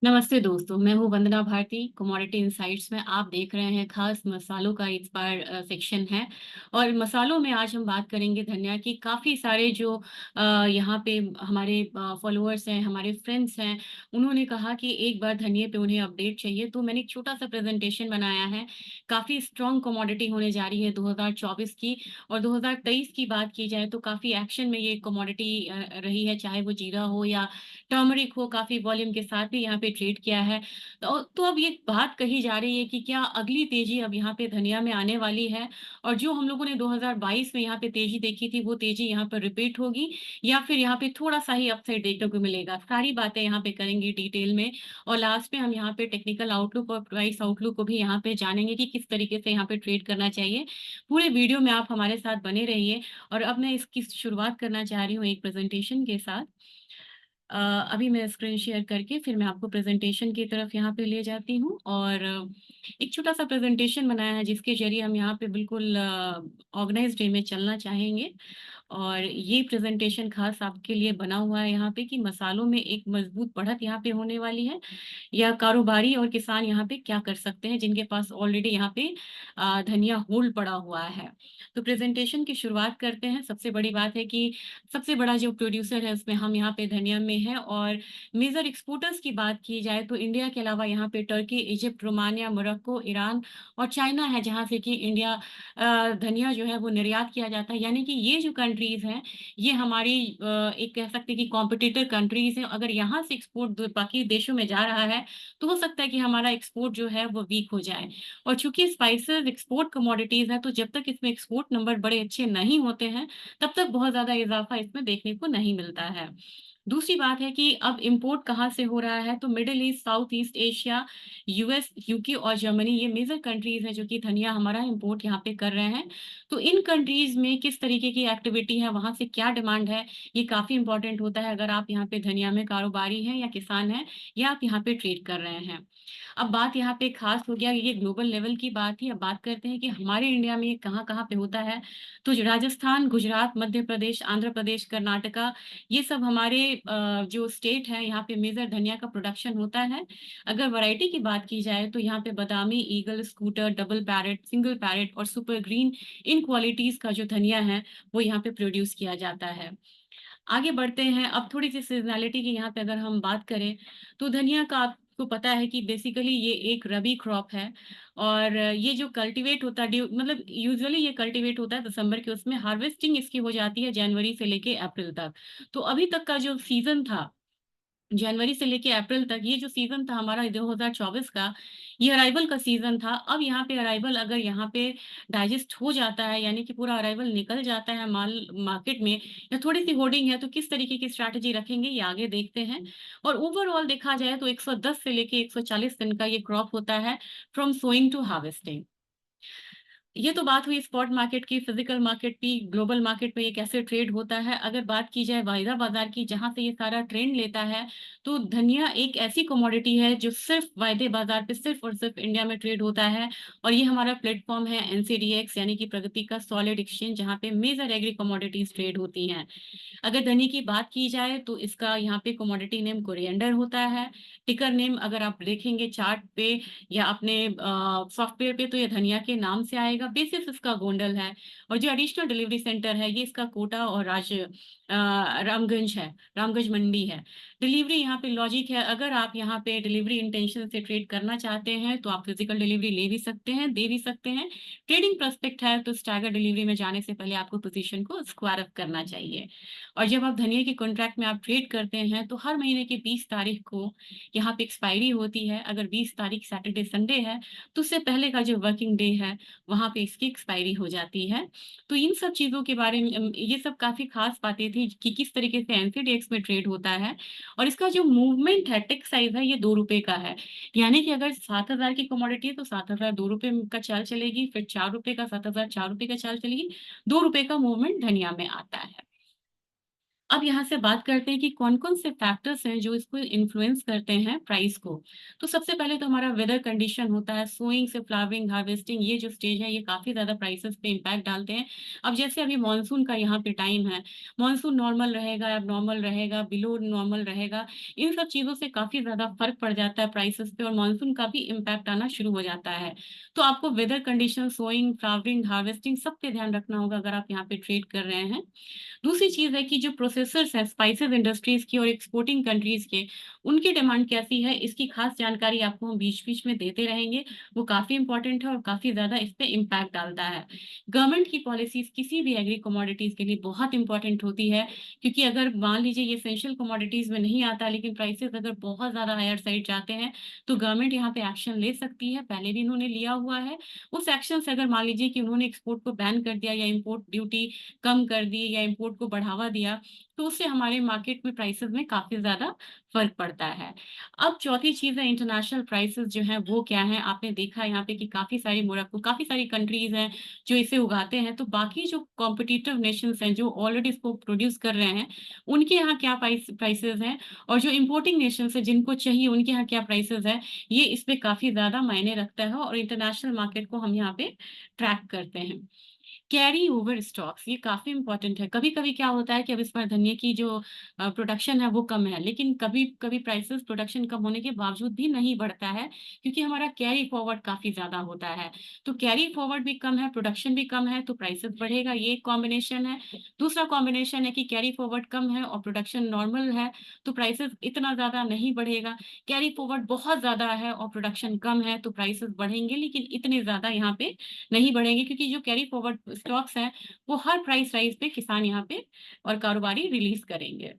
नमस्ते दोस्तों, मैं हूँ वंदना भारती। कमोडिटी इनसाइट्स में आप देख रहे हैं खास मसालों का इस बार सेक्शन है। और मसालों में आज हम बात करेंगे धनिया की। काफ़ी सारे जो यहाँ पे हमारे फॉलोअर्स हैं, हमारे फ्रेंड्स हैं, उन्होंने कहा कि एक बार धनिया पे उन्हें अपडेट चाहिए, तो मैंने एक छोटा सा प्रेजेंटेशन बनाया है। काफ़ी स्ट्रॉन्ग कमोडिटी होने जा रही है 2024 की। और 2023 की बात की जाए तो काफ़ी एक्शन में ये कमोडिटी रही है, चाहे वो जीरा हो या टर्मरिक हो। काफ़ी वॉल्यूम के साथ भी यहाँ पे ट्रेड किया है। तो अब ये बात कही जा रही है कि क्या अगली तेज़ी अब यहाँ पे धनिया में आने वाली है? और जो हम लोगों ने 2022 में यहाँ पे तेज़ी देखी थी, वो तेज़ी यहाँ पर रिपीट होगी या फिर यहाँ पे थोड़ा-सा ही अपसाइड देखने को मिलेगा? सारी बातें यहाँ पे करेंगे डिटेल में। और लास्ट में हम यहाँ पे टेक्निकल आउटलुक और प्राइस आउटलुक को भी यहाँ पे जानेंगे कि किस तरीके से यहाँ पे ट्रेड करना चाहिए। पूरे वीडियो में आप हमारे साथ बने रहिए। और अब मैं इसकी शुरुआत करना चाह रही हूँ एक प्रेज़ेंटेशन के साथ। अ, अभी मैं स्क्रीन शेयर करके फिर मैं आपको प्रेज़ेंटेशन की तरफ यहाँ पे ले जाती हूँ। और एक छोटा-सा प्रेज़ेंटेशन बनाया है जिसके ज़रिए हम यहाँ पे बिल्कुल ऑर्गनाइज़्ड वे में चलना चाहेंगे। और ये प्रेज़ेंटेशन ख़ास आपके लिए बना हुआ है यहाँ पे कि मसालों में एक मज़बूत बढ़त यहाँ पे होने वाली है, या कारोबारी और किसान यहाँ पे क्या कर सकते हैं जिनके पास ऑलरेडी यहाँ पे धनिया होल्ड पड़ा हुआ है। तो प्रेज़ेंटेशन की शुरुआत करते हैं। सबसे बड़ी बात है कि सबसे बड़ा जो प्रोड्यूसर है उसमें हम यहाँ पे धनिया में हैं। और मेजर एक्सपोर्टर्स की बात की जाए तो इंडिया के अलावा यहाँ पे Turkey, Egypt, Romania, Morocco, Iran और चाइना है, जहाँ से कि इंडिया धनिया जो है वो निर्यात किया जाता है। यानी कि ये जो कंट्रीज़ हैं, ये हमारी एक कह सकते हैं कि कॉम्पिटिटर कंट्रीज़ हैं। अगर यहाँ से एक्सपोर्ट बाकी देशों में जा रहा है, तो हो सकता है कि हमारा एक्सपोर्ट जो है वो वीक हो जाए। और चूंकि स्पाइसेस एक्सपोर्ट कमोडिटीज है, तो जब तक इसमें एक्सपोर्ट नंबर बड़े अच्छे नहीं होते हैं, तब तक बहुत ज़्यादा इज़ाफ़ा इसमें देखने को नहीं मिलता है। दूसरी बात है कि अब इम्पोर्ट कहाँ से हो रहा है, तो middle east, south east Asia, US, UK और जर्मनी, ये मेजर कंट्रीज़ हैं जो कि धनिया हमारा इम्पोर्ट यहाँ पे कर रहे हैं। तो इन कंट्रीज़ में किस तरीके की एक्टिविटी है, वहाँ से क्या डिमांड है, ये काफ़ी इम्पोर्टेंट होता है अगर आप यहाँ पे धनिया में कारोबारी हैं या किसान हैं या आप यहाँ पे ट्रेड कर रहे हैं। अब बात यहाँ पे खास हो गया, ये ग्लोबल लेवल की बात थी। अब बात करते हैं कि हमारे इंडिया में ये कहाँ-कहाँ पे होता है। तो जो राजस्थान, गुजरात, मध्य प्रदेश, आंध्र प्रदेश, कर्नाटका, ये सब हमारे जो स्टेट हैं, यहाँ पे मेजर धनिया का प्रोडक्शन होता है। अगर वैरायटी की बात की जाए तो यहाँ पे बादामी, eagle, scooter, double parrot, single parrot और सुपर ग्रीन, इन क्वालिटीज़ का जो धनिया है, वो यहाँ पे प्रोड्यूस किया जाता है। आगे बढ़ते हैं, अब थोड़ी-सी सीज़नैलिटी की यहाँ पे अगर हम बात करें, तो धनिया का आपको पता है कि बेसिकली ये एक रबी क्रॉप है। और ये जो कल्टीवेट होता है ड्यू मतलब यूजुअली ये कल्टीवेट होता है दिसंबर के उसमें, हार्वेस्टिंग इसकी हो जाती है जनवरी से लेके अप्रैल तक। तो अभी तक का जो सीज़न था, जनवरी से लेके अप्रैल तक, ये जो सीज़न था हमारा 2024 का, ये अराइवल का सीज़न था। अब यहाँ पे अराइवल अगर यहाँ पे डाइजेस्ट हो जाता है, यानी कि पूरा अराइवल निकल जाता है माल मार्केट में, या थोड़ी-सी होर्डिंग है, तो किस तरीके की स्ट्रैटेजी रखेंगे, ये आगे देखते हैं। और ओवरऑल देखा जाए तो 110 से लेके 140 दिन का ये क्रॉप होता है, फ्रॉम सोइंग टू हार्वेस्टिंग। ये तो बात हुई स्पॉट मार्केट की, फिजिकल मार्केट की, ग्लोबल मार्केट में ये कैसे ट्रेड होता है। अगर बात की जाए वायदा बाजार की, जहाँ से ये सारा ट्रेंड लेता है, तो धनिया एक ऐसी कमोडिटी है जो सिर्फ वायदे बाजार पे सिर्फ और सिर्फ इंडिया में ट्रेड होता है। और ये हमारा प्लेटफॉर्म है एनसीडीएक्स, यानी कि प्रगति का सॉलिड एक्सचेंज, जहाँ पे मेजर एग्री कमोडिटीज ट्रेड होती हैं। अगर धनिया की बात की जाए तो इसका यहाँ पे कमोडिटी नेम कोरिएंडर होता है। टिकर नेम अगर आप देखेंगे चार्ट पे या अपने सॉफ्टवेयर पे, तो ये धनिया के नाम से आएगा। बेसिस इसका गोंडल है। और जो एडिशनल डिलीवरी सेंटर है, ये इसका कोटा और रामगंज है, रामगंज मंडी है। डिलीवरी यहाँ पे लॉजिक है, अगर आप यहाँ पे डिलीवरी इंटेंशन से ट्रेड करना चाहते हैं, तो आप फिजिकल डिलीवरी ले भी सकते हैं, दे भी सकते हैं। ट्रेडिंग प्रोस्पेक्ट है, तो स्टैगर डिलीवरी में जाने से पहले आपको पोजीशन को स्क्वायर अप करना चाहिए। और जब आप धनिया के कॉन्ट्रैक्ट में आप ट्रेड करते हैं, तो हर महीने की 20 तारीख को यहाँ पे एक्सपायरी होती है। अगर 20 तारीख सैटरडे संडे है, तो उससे पहले का जो वर्किंग डे है, वहाँ पे इसकी एक्सपायरी हो जाती है। तो इन सब चीज़ों के बारे में ये सब काफ़ी ख़ास बातें थी कि किस तरीके से एनसीडीएक्स में ट्रेड होता है। और इसका जो मूवमेंट है, टिक साइज़ है, ये ₹2 का है। यानी कि अगर 7,000 की कमोडिटी है, तो 7,000 ₹2 का चाल चलेगी, फिर ₹4 का 7,000 ₹4 का चाल चलेगी। ₹2 का मूवमेंट धनिया में आता है। अब यहाँ से बात करते हैं कि कौन-कौन से फैक्टर्स हैं जो इसको इन्फ्लुएंस करते हैं प्राइस को। तो सबसे पहले तो हमारा वेदर कंडीशन होता है, सोइंग से फ्लावरिंग, हार्वेस्टिंग, ये जो स्टेज है ये काफ़ी ज़्यादा प्राइसेज़ पे इम्पैक्ट डालते हैं। अब जैसे अभी मानसून का यहाँ पे टाइम है, मानसून नॉर्मल रहेगा, एबनॉर्मल रहेगा, बिलो नॉर्मल रहेगा, इन सब चीज़ों से काफ़ी ज़्यादा फ़र्क पड़ जाता है प्राइसेज़ पे और मानसून का भी इम्पैक्ट आना शुरू हो जाता है। तो आपको weather condition, sowing, flowering, harvesting सब पे ध्यान रखना होगा अगर आप यहाँ पे ट्रेड कर रहे हैं। दूसरी चीज़ है कि जो प्रोसेसर्स हैं स्पाइसेस इंडस्ट्रीज़ की और एक्सपोर्टिंग कंट्रीज़ के, उनकी डिमांड कैसी है, इसकी खास जानकारी आपको हम बीच-बीच में देते रहेंगे। वो काफ़ी इम्पोर्टेंट है और काफ़ी ज़्यादा इस पे इम्पैक्ट डालता है। गवर्नमेंट की पॉलिसीज़ किसी भी एग्री कमोडिटीज़ के लिए बहुत इम्पोर्टेंट होती है, क्योंकि अगर मान लीजिए ये एसेंशियल कमोडिटीज़ में नहीं आता लेकिन प्राइसेज़ अगर बहुत ज़्यादा हायर साइड जाते हैं, तो गवर्नमेंट यहाँ पे एक्शन ले सकती है, पहले भी इन्होंने लिया हुआ है। उस एक्शन से अगर मान लीजिए कि उन्होंने एक्सपोर्ट को बैन कर दिया या इम्पोर्ट ड्यूटी कम कर दी या इम्पोर्ट को बढ़ावा दिया, तो उससे हमारे मार्केट में प्राइसेज़ में काफ़ी ज़्यादा फ़र्क पड़ता है। अब चौथी चीज़ है इंटरनेशनल प्राइसेज़ जो हैं वो क्या हैं? आपने देखा यहाँ पे कि काफ़ी सारी कंट्रीज़ हैं जो इसे उगाते हैं, तो बाकी जो कॉम्पिटिटिव नेशंस हैं जो ऑलरेडी इसको प्रोड्यूस कर रहे हैं, उनके यहाँ क्या प्राइसेज़ हैं और जो इम्पोर्टिंग नेशंस हैं जिनको चाहिए उनके यहाँ क्या प्राइसेज़ हैं, ये इस पे काफ़ी ज़्यादा मायने रखता है और इंटरनेशनल मार्केट को हम यहाँ पे ट्रैक करते हैं। कैरी ओवर स्टॉक्स ये काफ़ी इम्पोर्टेंट है। कभी-कभी क्या होता है कि अब इस बार धनिये की जो प्रोडक्शन है वो कम है, लेकिन कभी-कभी प्राइसेज़ प्रोडक्शन कम होने के बावजूद भी नहीं बढ़ता है, क्योंकि हमारा कैरी फॉरवर्ड काफ़ी ज़्यादा होता है। तो कैरी फॉरवर्ड भी कम है, प्रोडक्शन भी कम है, तो प्राइसेज़ बढ़ेगा, ये एक कॉम्बिनेशन है। दूसरा कॉम्बिनेशन है कि कैरी फॉरवर्ड कम है और प्रोडक्शन नॉर्मल है, तो प्राइसेज़ इतना ज़्यादा नहीं बढ़ेगा। कैरी फॉरवर्ड बहुत ज़्यादा है और प्रोडक्शन कम है, तो प्राइसेज़ बढ़ेंगे, लेकिन इतने ज़्यादा यहाँ पे नहीं बढ़ेंगे क्योंकि जो कैरी फॉरवर्ड स्टॉक्स हैं, वो हर प्राइस राइज़ पे किसान यहाँ पे और कारोबारी रिलीज़ करेंगे।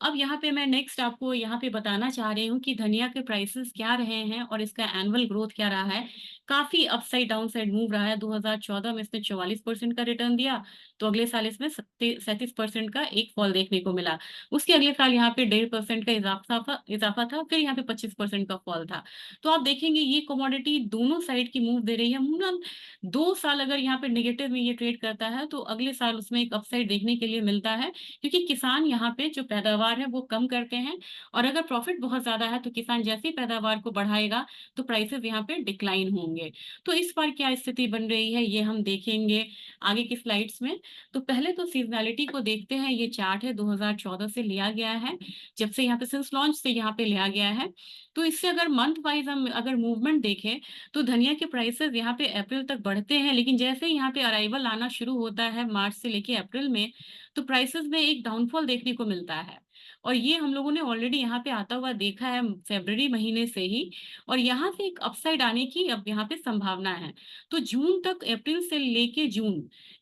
अब यहाँ पे मैं नेक्स्ट आपको यहाँ पे बताना चाह रही हूँ कि धनिया के प्राइसेस क्या रहे हैं और इसका एनुअल ग्रोथ क्या रहा है। काफ़ी अपसाइड डाउनसाइड मूव रहा है। 2014 में इसने 44% का रिटर्न दिया, तो अगले साल इसमें सत्ते 37% का एक फॉल देखने को मिला। उसके अगले साल यहाँ पे 1.5% का इज़ाफ़ा था, फिर यहाँ पे 25% का फॉल था। तो आप देखेंगे ये कमोडिटी दोनों साइड की मूव दे रही है। अमूमन 2 साल अगर यहाँ पे नेगेटिव में ये ट्रेड करता है, तो अगले साल उसमें एक अपसाइड देखने के लिए मिलता है। क्योंकि किसान यहाँ पे जो पैदावार है वो कम करते हैं और अगर प्रॉफिट बहुत ज़्यादा है तो किसान जैसे ही पैदावार को बढ़ाएगा तो प्राइसेज़ यहाँ पे डिक्लाइन होंगे। तो इस बार क्या स्थिति बन रही है ये हम देखेंगे आगे की स्लाइड्स में। तो पहले तो सीज़नैलिटी को देखते हैं, ये चार्ट है 2014 से लिया गया है, जब से यहाँ पे सिंस लॉन्च से यहाँ पे लिया गया है। तो इससे अगर मंथ वाइज़ हम अगर मूवमेंट देखें तो धनिया के प्राइसेज़ यहाँ पे अप्रैल तक बढ़ते हैं, लेकिन जैसे ही यहाँ पे अराइवल आना शुरू होता है मार्च से लेके अप्रैल में, तो प्राइसेज़ में एक डाउनफॉल देखने को मिलता है और ये हम लोगों ने ऑलरेडी यहाँ पे आता हुआ देखा है फ़रवरी महीने से ही और यहाँ से एक अपसाइड आने की अब यहाँ पे संभावना है। तो जून तक अप्रैल से लेके जून,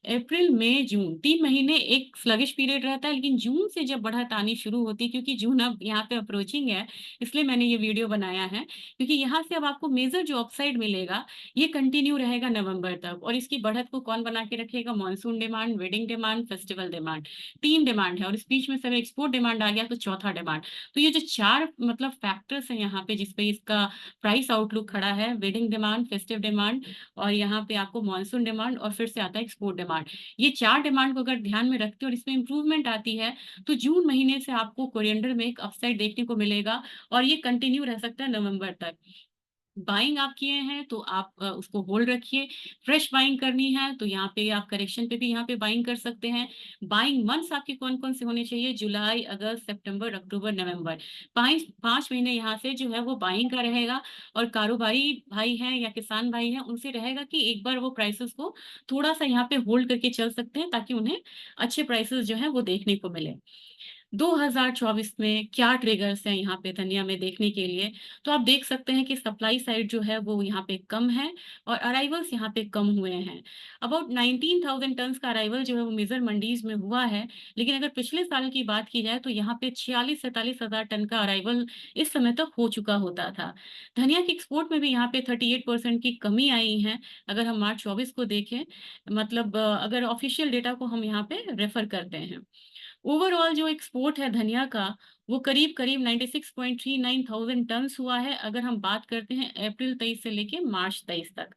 अप्रैल, मई, जून 3 महीने एक स्लगिश पीरियड रहता है, लेकिन जून से जब बढ़त आनी शुरू होती है क्योंकि जून अब यहाँ पे अप्रोचिंग है, इसलिए मैंने ये वीडियो बनाया है क्योंकि यहाँ से अब आपको मेजर जो अपसाइड मिलेगा, ये कंटिन्यू रहेगा नवंबर तक और इसकी बढ़त को कौन बना के रखेगा? Monsoon demand, wedding demand, festival demand. 3 demand है और इस बीच में से अगर एक्सपोर्ट डिमांड आ गया तो चौथा डिमांड। तो ये जो 4 मतलब फैक्टर्स हैं यहाँ पे जिस पे इसका प्राइस आउटलुक खड़ा है, वेडिंग डिमांड, फेस्टिव डिमांड और यहाँ पे आपको मानसून डिमांड और फिर से आता है एक्सपोर्ट डिमांड। ये 4 डिमांड को अगर ध्यान में रखते हैं और इसमें इम्प्रूवमेंट आती है, तो जून महीने से आपको कोरिएंडर में एक अपसाइड देखने को मिलेगा और ये कंटिन्यू रह सकता है नवंबर तक। बाइंग आप किए हैं तो आप उसको होल्ड रखिए। फ्रेश बाइंग करनी है तो यहाँ पे आप करेक्शन पे भी यहाँ पे बाइंग कर सकते हैं। बाइंग मंथ्स आपके कौन-कौन से होने चाहिए? जुलाई, अगस्त, सितंबर, अक्टूबर, नवंबर। 5 महीने यहाँ से जो है वो बाइंग का रहेगा और कारोबारी भाई हैं या किसान भाई हैं, उनसे रहेगा कि एक बार वो प्राइसेज़ को थोड़ा-सा यहाँ पे होल्ड करके चल सकते हैं ताकि उन्हें अच्छे प्राइसेज़ जो हैं वो देखने को मिले। 2024 में क्या ट्रिगर्स हैं यहाँ पे धनिया में देखने के लिए, तो आप देख सकते हैं कि सप्लाई साइड जो है वो यहाँ पे कम है और अराइवल्स यहाँ पे कम हुए हैं। अबाउट 19,000 टन्स का अराइवल जो है वो मेजर मंडीज़ में हुआ है, लेकिन अगर पिछले साल की बात की जाए तो यहाँ पे 46-47 हज़ार टन का अराइवल इस समय तक हो चुका होता था। धनिया की एक्सपोर्ट में भी यहाँ पे 38% की कमी आई है, अगर हम मार्च 24 को देखें, मतलब अगर ऑफिशियल डेटा को हम यहाँ पे रेफर करते हैं। ओवरऑल जो एक्सपोर्ट है धनिया का, वो करीब-करीब 96.39 थाउज़ेंड टन्स हुआ है, अगर हम बात करते हैं अप्रैल 23 से लेके मार्च 23 तक।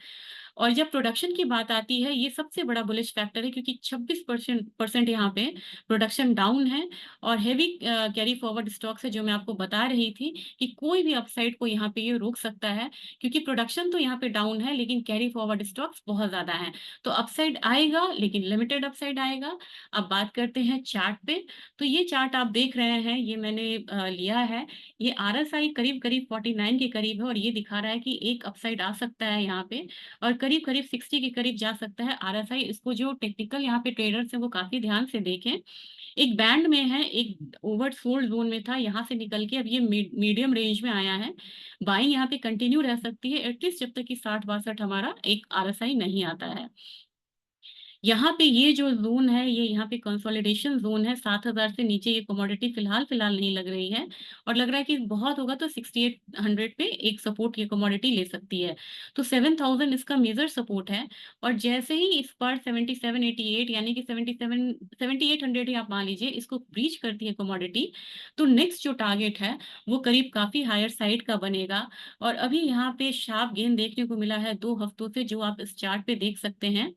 और जब प्रोडक्शन की बात आती है, ये सबसे बड़ा बुलिश फैक्टर है, क्योंकि 26% परसेंट यहाँ पे प्रोडक्शन डाउन है और हेवी कैरी फॉरवर्ड स्टॉक्स है, जो मैं आपको बता रही थी कि कोई भी अपसाइड को यहाँ पे ये रोक सकता है, क्योंकि प्रोडक्शन तो यहाँ पे डाउन है, लेकिन कैरी फॉरवर्ड स्टॉक्स बहुत ज़्यादा हैं। तो अपसाइड आएगा, लेकिन लिमिटेड अपसाइड आएगा। अब बात करते हैं चार्ट पे, तो ये चार्ट आप देख रहे हैं, ये मैंने लिया है। ये आरएसआई करीब-करीब 49 के करीब है और ये दिखा रहा है कि एक अपसाइड आ सकता है यहाँ पे और करीब-करीब 60 के करीब जा सकता है आरएसआई। इसको जो टेक्निकल यहाँ पे ट्रेडर्स हैं, वो काफ़ी ध्यान से देखें। एक बैंड में है, एक ओवरसोल्ड ज़ोन में था, यहाँ से निकल के अब ये मीडियम रेंज में आया है। बाइंग यहाँ पे कंटिन्यू रह सकती है, एटलीस्ट जब तक कि 60-62 हमारा एक आरएसआई नहीं आता है। यहाँ पे ये जो ज़ोन है, ये यहाँ पे कंसोलिडेशन ज़ोन है, 7000 से नीचे ये कमोडिटी फ़िलहाल नहीं लग रही है और लग रहा है कि बहुत होगा तो 6800 पे एक सपोर्ट ये कमोडिटी ले सकती है। तो 7000 इसका मेजर सपोर्ट है और जैसे ही इस पर 7788 यानी कि 77 7800 ही आप मान लीजिए, इसको ब्रीच करती है कमोडिटी, तो नेक्स्ट जो टारगेट है, वो करीब काफ़ी हायर साइड का बनेगा और अभी यहाँ पे शार्प गेन देखने को मिला है 2 हफ्तों से, जो आप इस चार्ट पे देख सकते हैं।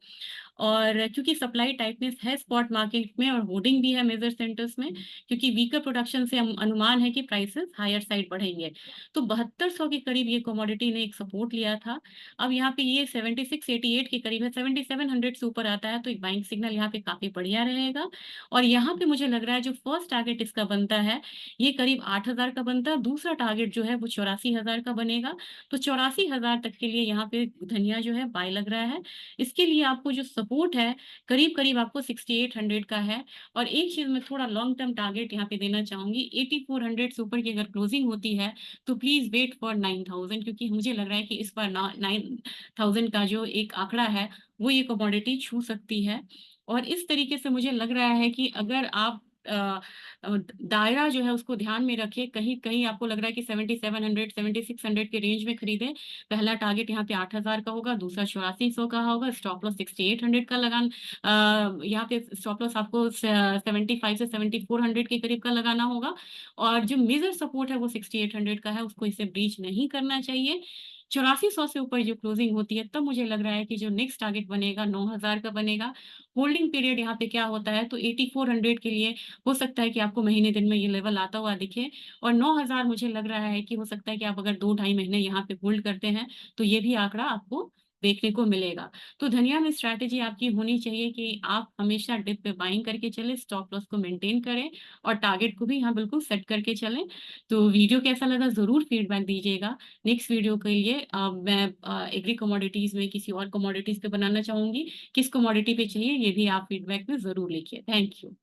और क्योंकि सप्लाई टाइटनेस है स्पॉट मार्केट में और होर्डिंग भी है मेजर सेंटर्स में, क्योंकि वीकर प्रोडक्शन से अनुमान है कि प्राइसेस हायर साइड बढ़ेंगे। तो 7200 के करीब ये कमोडिटी ने एक सपोर्ट लिया था। अब यहाँ पे ये 7688 के करीब है, 7700 से ऊपर आता है तो एक बाइंग सिग्नल यहाँ पे काफी बढ़िया रहेगा। और यहाँ पे मुझे लग रहा है जो फर्स्ट टारगेट इसका बनता है, ये करीब 8000 का बनता है। दूसरा टारगेट जो है वो 84,000 का बनेगा। तो 84,000 तक के लिए यहाँ पे धनिया जो है बाय लग रहा है। इसके लिए आपको जो सपोर्ट है, करीब-करीब आपको 6800 का है। और एक चीज़ मैं थोड़ा लॉन्ग टर्म टारगेट यहाँ पे देना चाहूँगी, 8400 से ऊपर की अगर क्लोजिंग होती है, तो प्लीज़ वेट फॉर 9000, क्योंकि मुझे लग रहा है कि इस बार ना 9000 का जो एक आंकड़ा है, वो ये कमोडिटी छू सकती है। और इस तरीके से मुझे लग रहा है कि अगर आप अ दायरा जो है उसको ध्यान में रखें, कहीं-कहीं आपको लग रहा है कि 7700 7600 के रेंज में खरीदें। पहला टारगेट यहाँ पे 8000 का होगा, दूसरा 8400 का होगा, स्टॉप लॉस 6800 का यहाँ पे स्टॉप लॉस आपको 75 से 7400 के करीब का लगाना होगा और जो मेजर सपोर्ट है वो 6800 का है, उसको इसे ब्रीच नहीं करना चाहिए। 8400 से ऊपर जो क्लोजिंग होती है, तब मुझे लग रहा है कि जो नेक्स्ट टारगेट बनेगा 9000 का बनेगा। होल्डिंग पीरियड यहाँ पे क्या होता है, तो 8400 के लिए हो सकता है कि आपको महीने दिन में ये लेवल आता हुआ दिखे और 9000 मुझे लग रहा है कि हो सकता है कि आप अगर 2 ढाई महीने यहाँ पे होल्ड करते हैं, तो ये भी आंकड़ा आपको देखने को मिलेगा। तो धनिया में स्ट्रैटेजी आपकी होनी चाहिए कि आप हमेशा डिप पे बाइंग करके चलें, स्टॉप लॉस को मेंटेन करें और टारगेट को भी यहाँ बिल्कुल सेट करके चलें। तो वीडियो कैसा लगा ज़रूर फीडबैक दीजिएगा। नेक्स्ट वीडियो के लिए मैं एग्री कमोडिटीज़ में किसी और कमोडिटीज़ पे बनाना चाहूँगी। किस कमोडिटी पे चाहिए, ये भी आप फीडबैक में ज़रूर लिखिए। Thank you.